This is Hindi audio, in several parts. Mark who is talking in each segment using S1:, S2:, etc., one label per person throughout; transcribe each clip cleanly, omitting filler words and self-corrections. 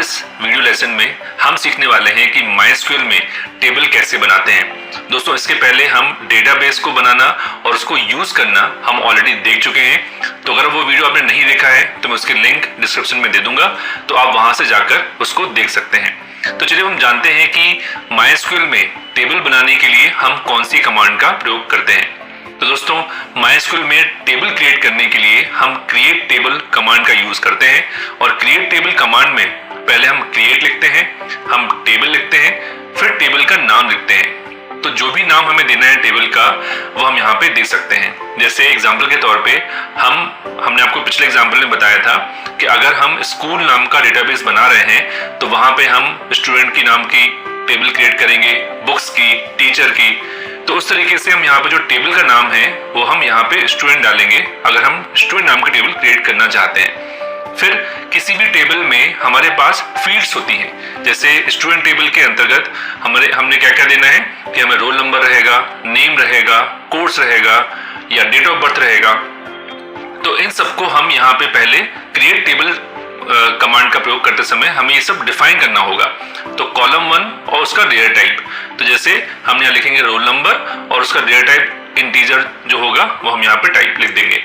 S1: इस वीडियो लेसन में हम सीखने वाले हैं कि MySQL में टेबल कैसे बनाते हैं। दोस्तों इसके पहले हम डेटाबेस को बनाना और उसको यूज करना हम ऑलरेडी देख चुके हैं। तो अगर वो वीडियो आपने नहीं देखा है तो मैं उसकी लिंक डिस्क्रिप्शन में दे दूंगा, तो आप वहां से जाकर उसको देख सकते हैं। तो चलिए हम जानते हैं कि MySQL में टेबल बनाने के लिए हम कौन सी कमांड का प्रयोग करते हैं। तो दोस्तों MySQL में टेबल क्रिएट करने के लिए हम क्रिएट टेबल कमांड का यूज करते हैं और क्रिएट टेबल कमांड में पहले हम क्रिएट लिखते हैं, हम टेबल लिखते हैं, फिर टेबल का नाम लिखते हैं। तो जो भी नाम हमें देना है टेबल का वो हम यहाँ पे दे सकते हैं। जैसे एग्जाम्पल के तौर पे हमने आपको पिछले एग्जाम्पल में बताया था कि अगर हम स्कूल नाम का डेटाबेस बना रहे हैं तो वहां पे हम स्टूडेंट की नाम की टेबल क्रिएट करेंगे, बुक्स की, टीचर की। तो उस तरीके से हम यहाँ पे जो टेबल का नाम है वो हम यहाँ पे स्टूडेंट डालेंगे अगर हम स्टूडेंट नाम की टेबल क्रिएट करना चाहते हैं। फिर किसी भी टेबल में हमारे पास फील्ड्स होती हैं। जैसे स्टूडेंट टेबल के अंतर्गत हमने क्या क्या देना है कि हमें रोल नंबर रहेगा, नेम रहेगा, कोर्स रहेगा या डेट ऑफ बर्थ रहेगा। तो इन सबको हम यहाँ पे पहले क्रिएट टेबल कमांड का प्रयोग करते समय हमें ये सब डिफाइन करना होगा। तो कॉलम 1 और उसका डेटा टाइप, तो जैसे हम यहाँ लिखेंगे रोल नंबर और उसका डेटा टाइप इंटीजर जो होगा वो हम यहाँ पे टाइप लिख देंगे।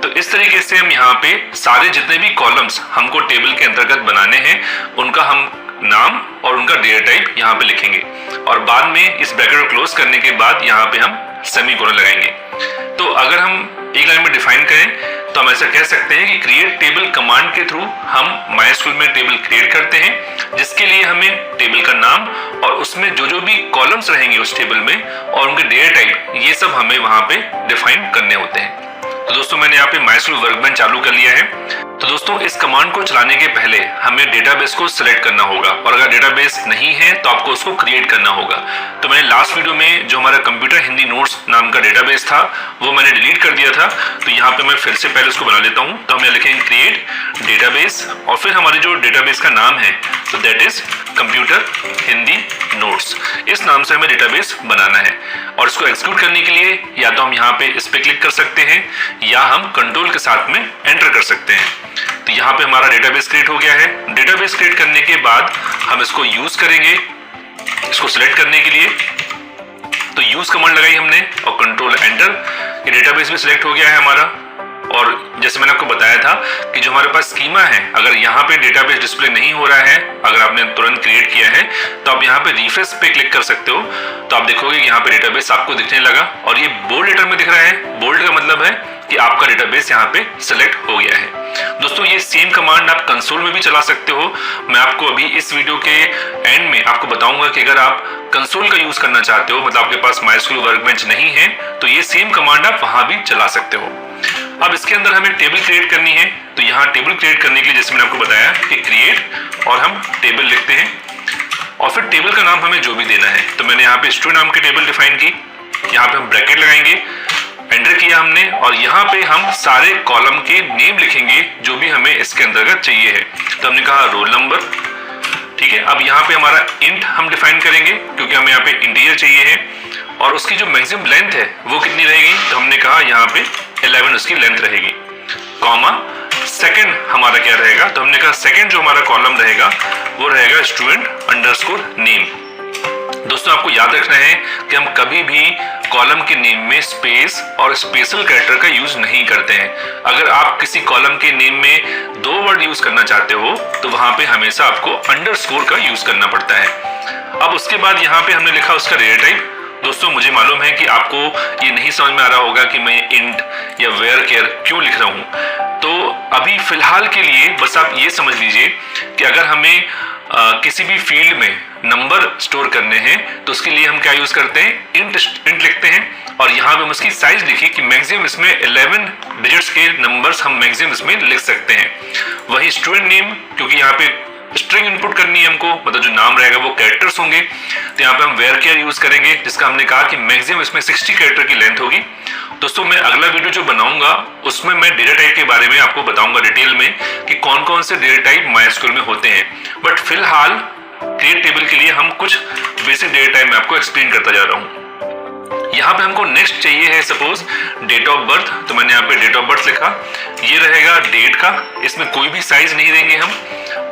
S1: तो इस तरीके से हम यहाँ पे सारे जितने भी कॉलम्स हमको टेबल के अंतर्गत बनाने हैं उनका हम नाम और उनका डेटा टाइप यहाँ पे लिखेंगे और बाद में इस ब्रैकेट को क्लोज करने के बाद यहाँ पे हम सेमीकोलन लगाएंगे। तो अगर हम एक लाइन में डिफाइन करें तो हम ऐसा कह सकते हैं कि क्रिएट टेबल कमांड के थ्रू हम MySQL में टेबल क्रिएट करते हैं, जिसके लिए हमें टेबल का नाम और उसमें जो जो भी कॉलम्स रहेंगे उस टेबल में और उनके डेटा टाइप ये सब हमें वहां पे डिफाइन करने होते हैं। तो दोस्तों मैंने यहाँ पे MySQL वर्कबेंच चालू कर लिया है। तो दोस्तों इस कमांड को चलाने के पहले हमें डेटाबेस को सिलेक्ट करना होगा और अगर डेटाबेस नहीं है तो आपको उसको क्रिएट करना होगा। तो मैंने लास्ट वीडियो में जो हमारा कंप्यूटर हिंदी नोट्स नाम का डेटाबेस था वो मैंने डिलीट कर दिया था। तो यहाँ पे मैं फिर से पहले उसको बना लेता हूँ। तो हम लिखेंगे क्रिएट डेटाबेस और फिर हमारे जो डेटाबेस का नाम है तो that is computer Hindi notes. इस नाम से हमें डेटाबेस बनाना है और इसको एग्जीक्यूट करने के लिए या तो हम यहाँ पे इस पे क्लिक कर सकते हैं या हम कंट्रोल के साथ में एंटर कर सकते हैं। तो यहाँ पे हमारा डेटाबेस क्रिएट हो गया है। डेटाबेस क्रिएट करने के बाद हम इसको यूज करेंगे, इसको सिलेक्ट करने के लिए तो यूज कमांड लगाई हमने और कंट्रोल एंटर। ये डेटाबेस भी सिलेक्ट हो गया है हमारा। और जैसे मैंने आपको बताया था कि जो हमारे पास स्कीमा है, अगर यहाँ पे डेटाबेस डिस्प्ले नहीं हो रहा है, अगर आपने तुरंत क्रिएट किया है तो आप यहाँ पे रिफ्रेश पे क्लिक कर सकते हो। तो आप देखोगे कि यहाँ पे डेटाबेस आपको दिखने लगा और ये बोल्ड लेटर में दिख रहा है। बोल्ड का मतलब है कि आपका डेटाबेस यहाँ पे सिलेक्ट हो गया है। दोस्तों ये सेम कमांड आप कंसोल में भी चला सकते हो। मैं आपको अभी इस वीडियो के एंड में आपको बताऊंगा कि अगर आप कंसोल का यूज करना चाहते हो, मतलब आपके पास MySQL वर्कबेंच नहीं है, तो ये सेम कमांड आप वहां भी चला सकते हो। अब इसके अंदर हमें टेबल क्रिएट करनी है। तो यहाँ टेबल क्रिएट करने के लिए जैसे मैंने आपको बताया कि क्रिएट और हम टेबल लिखते हैं और फिर टेबल का नाम हमें जो भी देना है। तो मैंने यहाँ पे स्टूडेंट नाम की टेबल डिफाइन की, यहाँ पे हम ब्रैकेट लगाएंगे, एंटर किया हमने और यहाँ पे हम सारे कॉलम के नेम लिखेंगे जो भी हमें इसके अंतर्गत चाहिए है। तो हमने कहा रोल नंबर, ठीक है। अब यहाँ पे हमारा इंट हम डिफाइन करेंगे क्योंकि हमें यहाँ पे इंटीजर चाहिए है और उसकी जो मैक्सिमम लेंथ है वो कितनी रहेगी, तो हमने कहा यहाँ पे 11 उसकी लेंथ रहेगी, कॉमा सेकंड हमारा क्या रहेगा, तो हमने कहा सेकंड जो हमारा कॉलम रहेगा वो रहेगा स्टूडेंट अंडरस्कोर नेम। दोस्तों आपको याद रखना है कि हम कभी भी कॉलम के नेम में स्पेस और स्पेशल कैरेक्टर का यूज नहीं करते हैं। अगर आप किसी कॉलम के नेम में 2 वर्ड यूज करना चाहते हो तो वहां पे हमेशा आपको अंडरस्कोर का यूज करना पड़ता है। अब उसके बाद यहाँ पे हमने लिखा उसका डेटा टाइप। दोस्तों मुझे मालूम है कि आपको ये नहीं समझ में आ रहा होगा कि मैं इंट या वेयर केयर क्यों लिख रहा हूँ। तो अभी फिलहाल के लिए बस आप ये समझ लीजिए कि अगर हमें किसी भी फील्ड में नंबर स्टोर करने हैं तो उसके लिए हम क्या यूज करते हैं, इंट लिखते हैं और यहाँ पे हम उसकी साइज लिखी कि मैक्सिमम इसमें 11 डिजिट्स के नंबर्स हम मैक्सिमम इसमें लिख सकते हैं। वही स्टूडेंट नेम, क्योंकि यहाँ पे स्ट्रिंग इनपुट करनी है हमको, मतलब जो नाम रहेगा वो कैरेक्टर्स होंगे, तो यहाँ पे हम वेयर केयर यूज करेंगे जिसका हमने कहा कि मैक्सिमम इसमें 60 कैरेक्टर की लेंथ होगी। दोस्तों मैं अगला वीडियो जो बनाऊंगा उसमें मैं डेटा टाइप के बारे में आपको बताऊंगा डिटेल में कि कौन कौन से डेटा टाइप MySQL में होते हैं। बट फिलहाल क्रिएट टेबल के लिए हम कुछ बेसिक डेटा टाइप में आपको एक्सप्लेन करता जा रहा हूँ। यहाँ पे हमको नेक्स्ट चाहिए है सपोज डेट ऑफ बर्थ, तो मैंने यहाँ पे डेट ऑफ बर्थ लिखा। ये रहेगा डेट का, इसमें कोई भी साइज नहीं देंगे हम।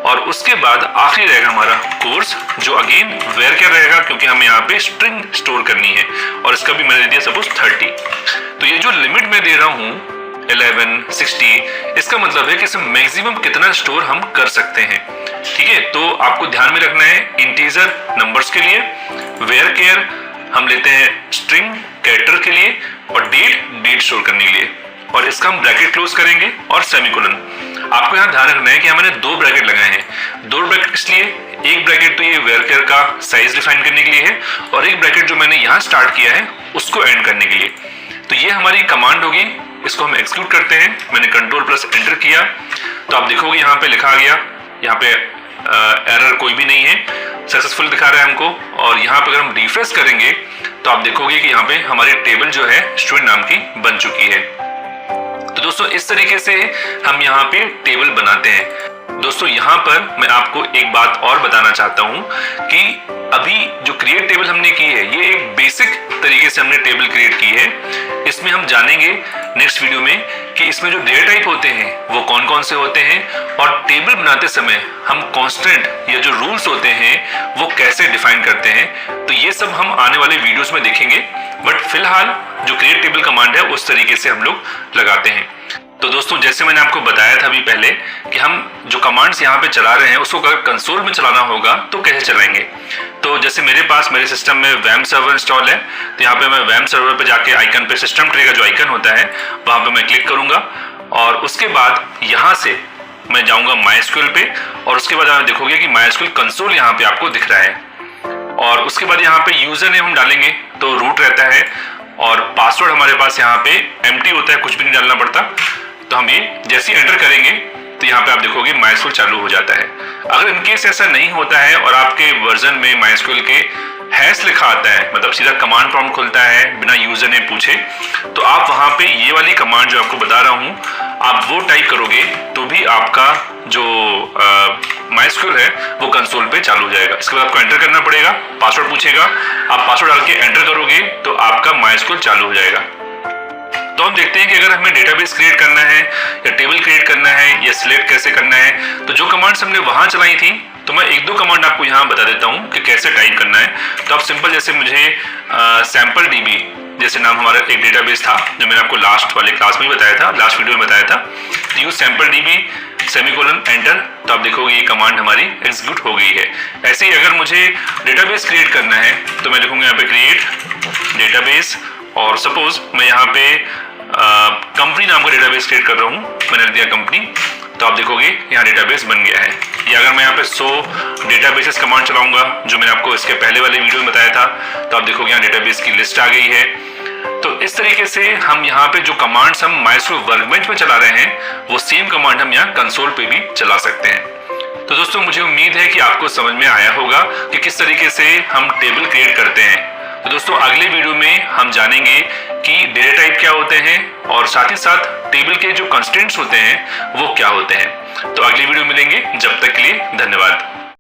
S1: और उसके बाद आखिरी रहेगा हमारा कोर्स, जो अगेन वेयर केयर रहेगा, क्योंकि हमें यहाँ पे स्ट्रिंग स्टोर करनी है और इसका भी मैंने दे दिया सपोज 30। तो ये जो लिमिट मैं दे रहा हूँ 11, 60, इसका मतलब है कि इसमें मैक्सिमम कितना स्टोर हम कर सकते हैं। ठीक है, तो आपको ध्यान में रखना है इंटीजर नंबर्स के लिए, वेयर केयर हम लेते हैं स्ट्रिंग कैरेक्टर के लिए, और डेट स्टोर करने के लिए, और इसका हम ब्रैकेट क्लोज करेंगे और सेमीकोलन। आपको यहाँ ध्यान रखना है कि मैंने 2 ब्रैकेट लगाए हैं। 2 ब्रैकेट किस लिए? एक ब्रैकेट तो ये वेयर केयर का साइज डिफाइन करने के लिए है, और एक ब्रैकेट जो मैंने यहाँ स्टार्ट किया है उसको एंड करने के लिए। तो ये हमारी कमांड होगी, इसको हम एग्जीक्यूट करते हैं। मैंने कंट्रोल+एंटर किया तो आप देखोगे यहाँ पे लिखा आ गया, यहाँ पे एरर कोई भी नहीं है, सक्सेसफुल दिखा रहा है हमको। और यहाँ पे अगर हम रिफ्रेश करेंगे तो आप देखोगे कि यहाँ पे हमारी टेबल जो है स्टूडेंट नाम की बन चुकी है। तो दोस्तों इस तरीके से हम यहाँ पे टेबल बनाते हैं। दोस्तों यहाँ पर मैं आपको एक बात और बताना चाहता हूँ कि अभी जो क्रिएट टेबल हमने की है, ये एक बेसिक तरीके से हमने टेबल क्रिएट की है। इसमें हम जानेंगे नेक्स्ट वीडियो में कि इसमें जो डेटा टाइप होते हैं वो कौन कौन से होते हैं, और टेबल बनाते समय हम कांस्टेंट या जो रूल्स होते हैं वो कैसे डिफाइन करते हैं। तो ये सब हम आने वाले वीडियोस में देखेंगे, बट फिलहाल जो क्रिएट टेबल कमांड है उस तरीके से हम लोग लगाते हैं। तो दोस्तों जैसे मैंने आपको बताया था अभी पहले कि हम जो कमांड्स यहाँ पे चला रहे हैं उसको अगर कंसोल में चलाना होगा तो कैसे चलाएंगे। तो जैसे मेरे सिस्टम में वैम सर्वर इंस्टॉल है, तो यहाँ पे मैं वैम सर्वर पे जाके आइकन पे सिस्टम ट्रे का जो आइकन होता है वहाँ पे मैं क्लिक करूंगा, और उसके बाद यहाँ से मैं जाऊँगा MySQL पे, और उसके बाद आप देखोगे कि MySQL कंसोल यहाँ पे आपको दिख रहा है। और उसके बाद यहाँ पे यूजर नेम हम डालेंगे तो रूट रहता है, और पासवर्ड हमारे पास यहाँ पे एम्प्टी होता है, कुछ भी नहीं डालना पड़ता। तो हम ये जैसे एंटर करेंगे तो यहाँ पे आप देखोगे MySQL चालू हो जाता है। अगर इनकेस ऐसा नहीं होता है और आपके वर्जन में MySQL के हैश लिखा आता है, मतलब सीधा कमांड प्रॉम्प्ट खुलता है बिना यूजर ने पूछे, तो आप वहाँ पे ये वाली कमांड जो आपको बता रहा हूँ आप वो टाइप करोगे तो भी आपका जो MySQL है वो कंसोल पे चालू हो जाएगा। इसके बाद आपको एंटर करना पड़ेगा, पासवर्ड पूछेगा, आप पासवर्ड डाल के एंटर करोगे तो आपका MySQL चालू हो जाएगा। तो हम देखते हैं कि अगर हमें डेटाबेस क्रिएट करना है या टेबल क्रिएट करना है या सिलेक्ट कैसे करना है, तो जो कमांड्स हमने वहां चलाई थी तो मैं 1-2 कमांड आपको यहाँ बता देता हूँ कि कैसे टाइप करना है। तो आप सिंपल, जैसे मुझे सैम्पल DB जैसे नाम हमारा एक डेटाबेस था जो मैंने आपको लास्ट वाले क्लास में बताया था, लास्ट वीडियो में बताया था, तो use sample DB semicolon enter, तो आप देखोगे ये कमांड हमारी एग्जीक्यूट हो गई है। ऐसे ही अगर मुझे डेटाबेस क्रिएट करना है तो मैं लिखूंगा यहाँ पे क्रिएट डेटाबेस, और सपोज मैं यहाँ पे कंपनी नाम का डेटाबेस क्रिएट कर रहा हूँ, मैंने दिया कंपनी, तो आप देखोगे यहाँ डेटाबेस बन गया है। या अगर मैं यहाँ पे 100 डेटाबेसेस कमांड चलाऊंगा जो मैंने आपको इसके पहले वाले वीडियो में बताया था, तो आप देखोगे यहाँ डेटाबेस की लिस्ट आ गई है। तो इस तरीके से हम यहाँ पे जो कमांड्स हम MySQL वर्कबेंच में चला रहे हैं वो सेम कमांड हम यहाँ कंसोल पे भी चला सकते हैं। तो दोस्तों मुझे उम्मीद है कि आपको समझ में आया होगा कि किस तरीके से हम टेबल क्रिएट करते हैं। तो दोस्तों अगले वीडियो में हम जानेंगे कि डेटा टाइप क्या होते हैं, और साथ ही साथ टेबल के जो कंस्ट्रेंट्स होते हैं वो क्या होते हैं। तो अगली वीडियो मिलेंगे, जब तक के लिए धन्यवाद।